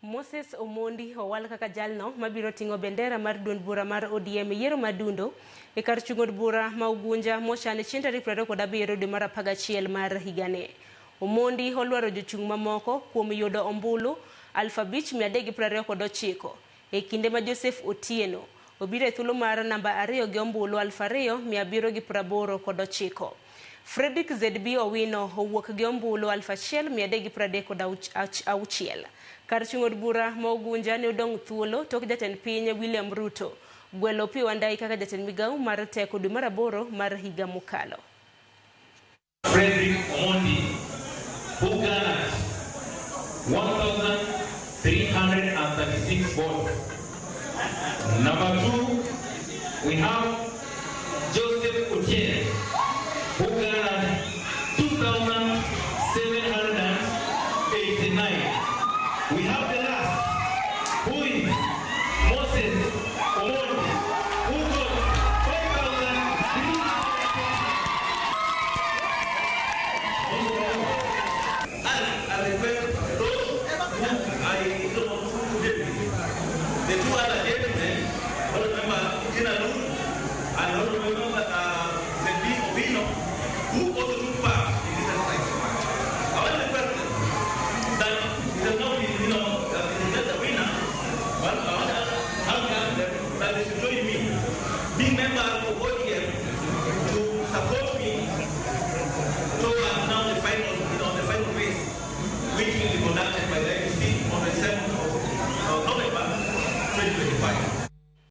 Moses Omondi owal kaka jalno mabiro tingo bendera mar duond bura mar ODM yiero madundo e kar chung'od bura ma Ugunja mochane chieng' tarik 27 dwe mar 11 mar higani. Omondi olwaro jochung' mamoko kuom yudo ombulu 5,329 e kinde ma Joseph Otieno obiro e thuolo mar namba 2 gi ombulu 2,289. Fredrick ZB Owino owuok gi ombulu 1,336. Kar chung'od bura ma Ugunja ne odong' thuolo tok jatend piny William Ruto gwelo Opiyo Wandayi kaka jatend migawo mar teko dwe mar 8 mar higa mokalo. Fredrick Omondi, who garnered 1,336 votes. Number 2, we have Joseph Otieno, who garnered 2,789. We have